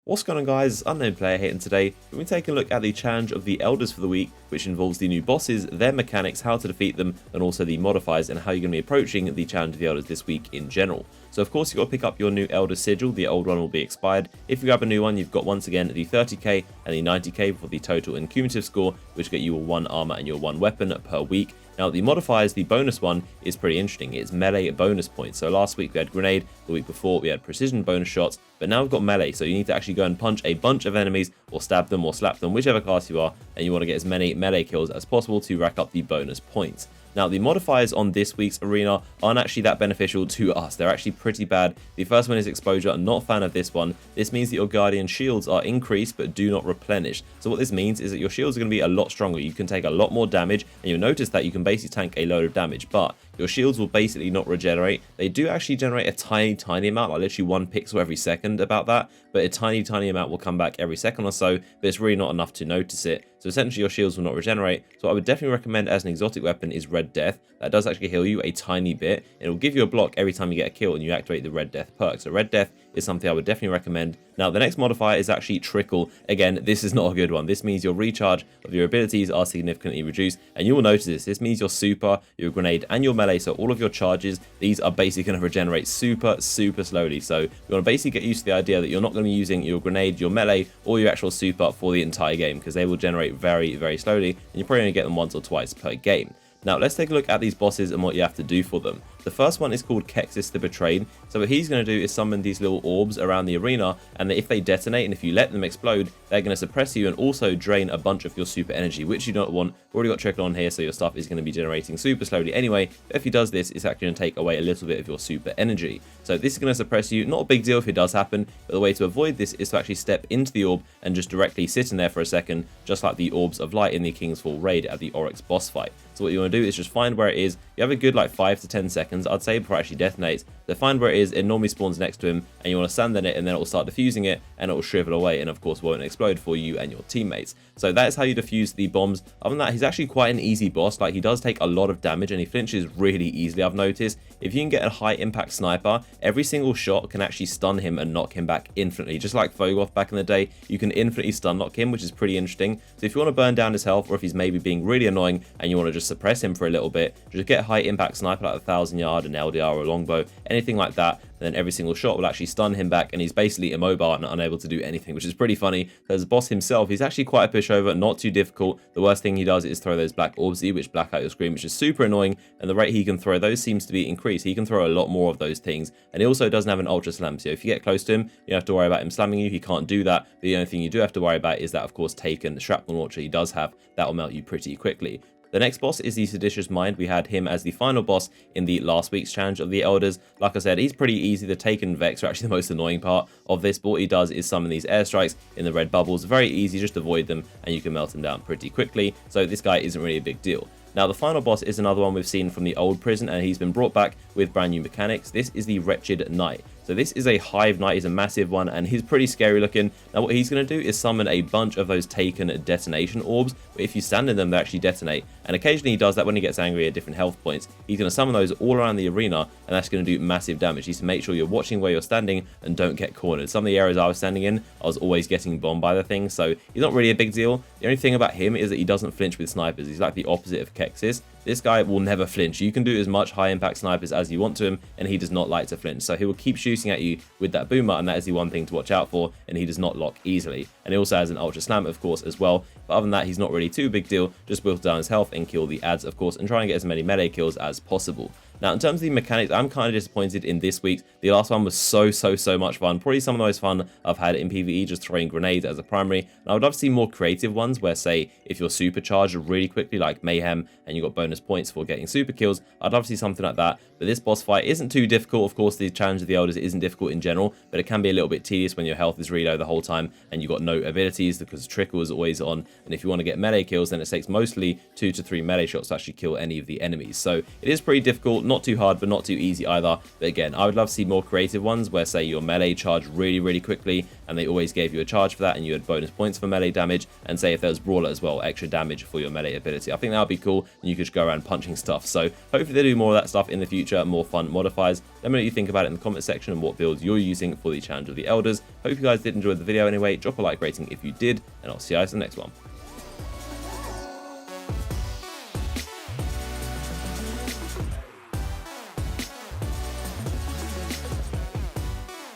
What's going on, guys? Unknown Player here, and today we'll be taking a look at the challenge of the Elders for the week, which involves the new bosses, their mechanics, how to defeat them, and also the modifiers and how you're going to be approaching the challenge of the Elders this week in general. So of course you've got to pick up your new Elder Sigil. The old one will be expired. If you grab a new one, you've got once again the 30k and the 90k for the total and cumulative score, which get you your 1 armor and your 1 weapon per week. Now the modifiers, the bonus one is pretty interesting. It's melee bonus points. So last week we had grenade, the week before we had precision bonus shots, but now we've got melee. So you need to actually go and punch a bunch of enemies or stab them or slap them, whichever class you are, and you want to get as many melee kills as possible to rack up the bonus points. Now, the modifiers on this week's arena aren't actually that beneficial to us. They're actually pretty bad. The first one is exposure. I'm not a fan of this one. This means that your guardian shields are increased but do not replenish. So what this means is that your shields are going to be a lot stronger. You can take a lot more damage, and you'll notice that you can basically tank a load of damage, but your shields will basically not regenerate. They do actually generate a tiny amount, like literally 1 pixel every second about that, but a tiny amount will come back every second or so, but it's really not enough to notice it. So essentially your shields will not regenerate. So what I would definitely recommend as an exotic weapon is Red Death. That does actually heal you a tiny bit. It will give you a block every time you get a kill and you activate the Red Death perk. So Red Death is something I would definitely recommend. Now the next modifier is actually Trickle. Again, this is not a good one. This means your recharge of your abilities are significantly reduced, and you will notice this. This means your super, your grenade, and your melee, so all of your charges, these are basically going to regenerate super slowly. So you want to basically get used to the idea that you're not going to be using your grenade, your melee, or your actual super for the entire game, because they will generate very slowly, and you're probably going to get them once or twice per game. Now let's take a look at these bosses and what you have to do for them. The first one is called Kexis the Betrayed. So what he's going to do is summon these little orbs around the arena, and if they detonate and if you let them explode, they're going to suppress you and also drain a bunch of your super energy, which you don't want. We've already got Trickle on here, so your stuff is going to be generating super slowly anyway. But if he does this, it's actually going to take away a little bit of your super energy. So this is going to suppress you. Not a big deal if it does happen, but the way to avoid this is to actually step into the orb and just directly sit in there for a second, just like the Orbs of Light in the King's Fall raid at the Oryx boss fight. So what you want to do is just find where it is. You have a good like 5 to 10 seconds, I'd say, before it actually detonates. So find where it is. It normally spawns next to him, and you want to stand in it, and then it will start diffusing it, and it will shrivel away, and of course won't explode for you and your teammates. So that is how you defuse the bombs. Other than that, he's actually quite an easy boss. Like, he does take a lot of damage, and he flinches really easily, I've noticed. If you can get a high impact sniper, every single shot can actually stun him and knock him back infinitely. Just like Fogoth back in the day, you can infinitely stun knock him, which is pretty interesting. So if you want to burn down his health, or if he's maybe being really annoying and you want to just suppress him for a little bit, just get a high impact sniper like a 1000 yard, an LDR, or a longbow, anything like that. Then every single shot will actually stun him back, and he's basically immobile and unable to do anything, which is pretty funny. As the boss himself, he's actually quite a pushover, not too difficult. The worst thing he does is throw those black orbs at you, which black out your screen, which is super annoying, and the rate he can throw those seems to be increased. He can throw a lot more of those things, and he also doesn't have an ultra slam, so if you get close to him, you don't have to worry about him slamming you. He can't do that. The only thing you do have to worry about is that, of course, Taken, the shrapnel launcher he does have, that will melt you pretty quickly. The next boss is the Seditious Mind. We had him as the final boss in the last week's challenge of the Elders. Like I said, he's pretty easy. The Taken Vex are actually the most annoying part of this, but what he does is summon these airstrikes in the red bubbles. Very easy, just avoid them, and you can melt them down pretty quickly. So this guy isn't really a big deal. Now, the final boss is another one we've seen from the old prison, and he's been brought back with brand new mechanics. This is the Wretched Knight. So this is a Hive Night. He's a massive one, and he's pretty scary looking. Now what he's going to do is summon a bunch of those Taken detonation orbs. But if you stand in them, they actually detonate. And occasionally he does that when he gets angry at different health points. He's going to summon those all around the arena, and that's going to do massive damage. You need to make sure you're watching where you're standing and don't get cornered. Some of the areas I was standing in, I was always getting bombed by the thing, so he's not really a big deal. The only thing about him is that he doesn't flinch with snipers. He's like the opposite of Kexis. This guy will never flinch. You can do as much high impact snipers as you want to him, and he does not like to flinch. So he will keep shooting at you with that boomer, and that is the one thing to watch out for, and he does not lock easily. And he also has an ultra slam, of course, as well. But other than that, he's not really too big deal. Just whittle down his health and kill the ads, of course, and try and get as many melee kills as possible. Now, in terms of the mechanics, I'm kind of disappointed in this week's. The last one was so much fun. Probably some of the most fun I've had in PvE, just throwing grenades as a primary. And I would love to see more creative ones where, say, if you're supercharged really quickly, like Mayhem, and you got bonus points for getting super kills, I'd love to see something like that. But this boss fight isn't too difficult. Of course, the challenge of the Elders isn't difficult in general, but it can be a little bit tedious when your health is really low the whole time and you've got no abilities, because Trickle is always on, and if you want to get melee kills, then it takes mostly 2 to 3 melee shots to actually kill any of the enemies. So it is pretty difficult, not too hard, but not too easy either. But again, I would love to see more creative ones where, say, your melee charged really quickly, and they always gave you a charge for that, and you had bonus points for melee damage, and say if there was Brawler as well, extra damage for your melee ability. I think that would be cool, and you could just go around punching stuff. So hopefully they do more of that stuff in the future, more fun modifiers. Let me know what you think about it in the comment section and what builds you're using for the Challenge of the Elders. Hope you guys did enjoy the video anyway. Drop a like rating if you did, and I'll see you guys in the next one.